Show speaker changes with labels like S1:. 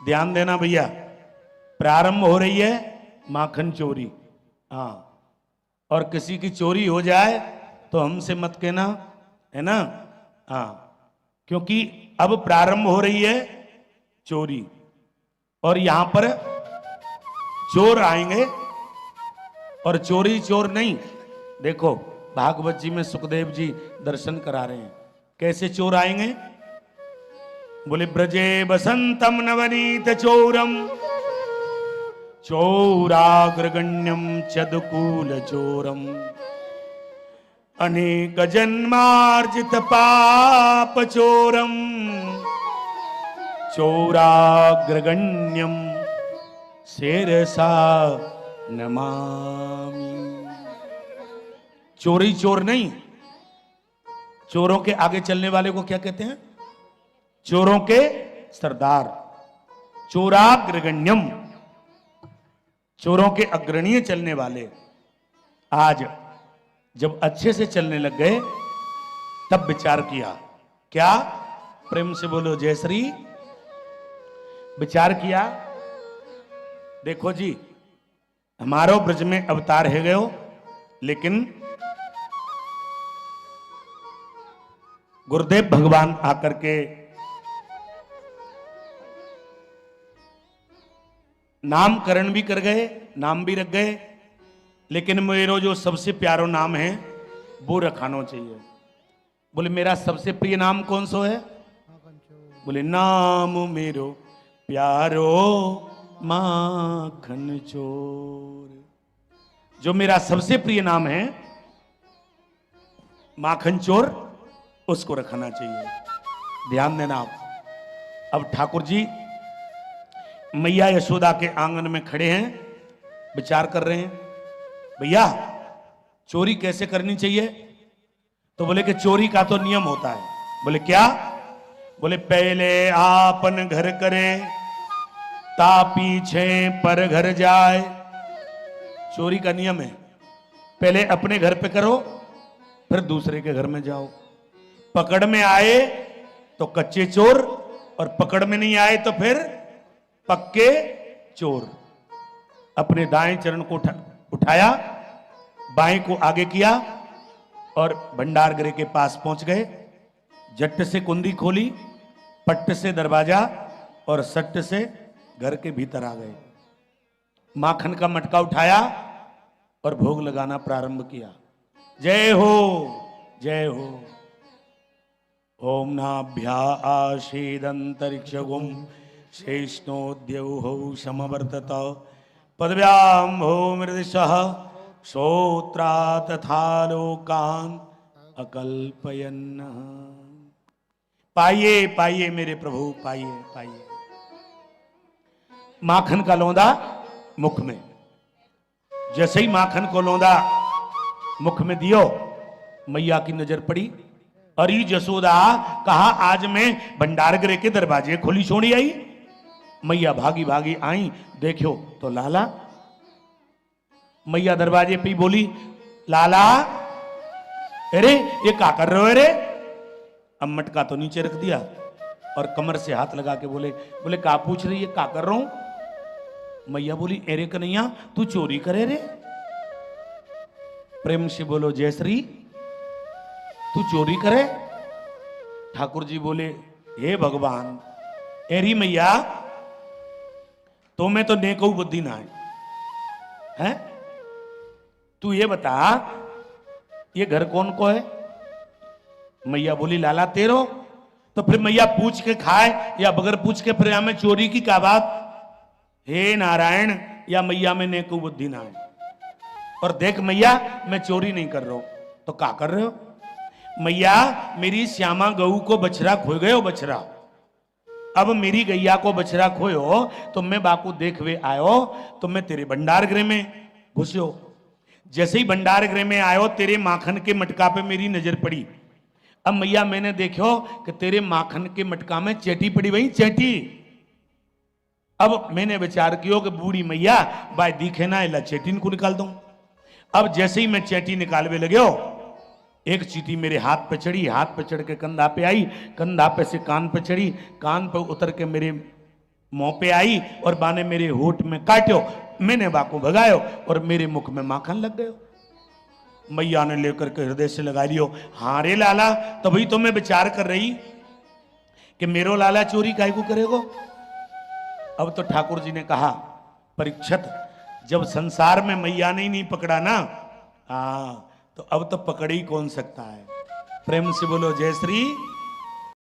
S1: ध्यान देना भैया, प्रारंभ हो रही है माखन चोरी। हाँ, और किसी की चोरी हो जाए तो हमसे मत कहना, है ना। हाँ, क्योंकि अब प्रारंभ हो रही है चोरी, और यहां पर चोर आएंगे, और चोरी चोर नहीं। देखो भागवत जी में सुखदेव जी दर्शन करा रहे हैं, कैसे चोर आएंगे। बोले ब्रजे बसंतम नवनीत चोरम चौराग्रगण्यम चदकूल चोरम अनेक जन्मार्जित पाप चोरम चौराग्रगण्यम शेरसा नमामि। चोरी चोर नहीं, चोरों के आगे चलने वाले को क्या कहते हैं? चोरों के सरदार, चोराग्रगण्यम, चोरों के अग्रणीय चलने वाले। आज जब अच्छे से चलने लग गए तब विचार किया, क्या? प्रेम से बोलो जय श्री। विचार किया, देखो जी हमारो ब्रज में अवतार है गयो, लेकिन गुरुदेव भगवान आकर के नामकरण भी कर गए, नाम भी रख गए, लेकिन मेरा जो सबसे प्यारो नाम है वो रखाना चाहिए। बोले मेरा सबसे प्रिय नाम कौन सा है? बोले नाम मेरो प्यारो माखन चोर। जो मेरा सबसे प्रिय नाम है माखन चोर, उसको रखना चाहिए। ध्यान देना आप। अब ठाकुर जी मैया यशोदा के आंगन में खड़े हैं, विचार कर रहे हैं, भैया चोरी कैसे करनी चाहिए। तो बोले कि चोरी का तो नियम होता है। बोले क्या? बोले पहले आपन घर करे ता पीछे पर घर जाए। चोरी का नियम है, पहले अपने घर पे करो फिर दूसरे के घर में जाओ। पकड़ में आए तो कच्चे चोर, और पकड़ में नहीं आए तो फिर पक्के चोर। अपने दाएं चरण को उठाया, बाएं को आगे किया और भंडार गृह के पास पहुंच गए। झट से कुंडी खोली, पट्ट से दरवाजा और सट्ट से घर के भीतर आ गए। माखन का मटका उठाया और भोग लगाना प्रारंभ किया। जय हो जय हो। ओम नाभ्या आशीदंतरिक्षगुम शेषणोद्यौः समवर्तत पदव्याम भो मृदशः श्रोत्रा तथा लोकान अकल्पयन्। पाइए पाइए मेरे प्रभु, पाइए पाइए। माखन का लौंदा मुख में, जैसे ही माखन को लौंदा मुख में दियो, मैया की नजर पड़ी। अरे जसोदा, कहा आज मैं भंडार गृह के दरवाजे खोली छोड़ी आई। मैया भागी भागी आई, देखो तो लाला। मैया दरवाजे पे बोली, लाला अरे ये क्या कर रहे हो? अरे अब मटका तो नीचे रख दिया और कमर से हाथ लगा के बोले बोले क्या पूछ रही है, क्या कर रहा हूं? मैया बोली, अरे कन्हैया तू चोरी करे रे। प्रेम से बोलो जय श्री। तू चोरी करे? ठाकुर जी बोले, हे भगवान, एरी मैया तो मैं तो नेको बुद्धि ना है। तू ये बता ये घर कौन को है? मैया बोली, लाला तेरो। तो फिर मैया पूछ के खाए या बगैर पूछ के फिर हमें चोरी की क्या बात? हे नारायण, या मैया में नेको बुद्धि ना है। और देख मैया मैं चोरी नहीं कर रहा हूं। तो क्या कर रहे हो? मैया मेरी श्यामा गऊ को बछड़ा खो गयो बछड़ा। अब मेरी गैया को बछड़ा खोयो तो मैं बाकू देखवे आयो, तो मैं तेरे भंडार गृह में घुसो। जैसे ही भंडार गृह में आयो तेरे माखन के मटका पे मेरी नजर पड़ी। अब मैया मैंने देखो कि तेरे माखन के मटका में चेटी पड़ी, वही चेटी। अब मैंने विचार किया कि बूढ़ी मैया बाय दिखे ना इला चेटी को निकाल दूं। अब जैसे ही मैं चेटी निकालवे लगे, एक चीटी मेरे हाथ पे चढ़ी, हाथ पे चढ़ के कंधा पे आई, कंधा पे से कान पे चढ़ी, कान पे उतर के मेरे मुंह पे आई और बाने मेरे होठ में काट्यो, मैंने बाको भगायो और मेरे मुख में माखन लग गयो। मैया ने लेकर के हृदय से लगा लियो, हाँ रे लाला, तभी तो मैं विचार कर रही कि मेरो लाला चोरी काहे को करेगो। अब तो ठाकुर जी ने कहा, परीक्षित, जब संसार में मैया ने ही नहीं पकड़ा ना, हाँ, तो अब तो पकड़ ही कौन सकता है। प्रेम से बोलो जय श्री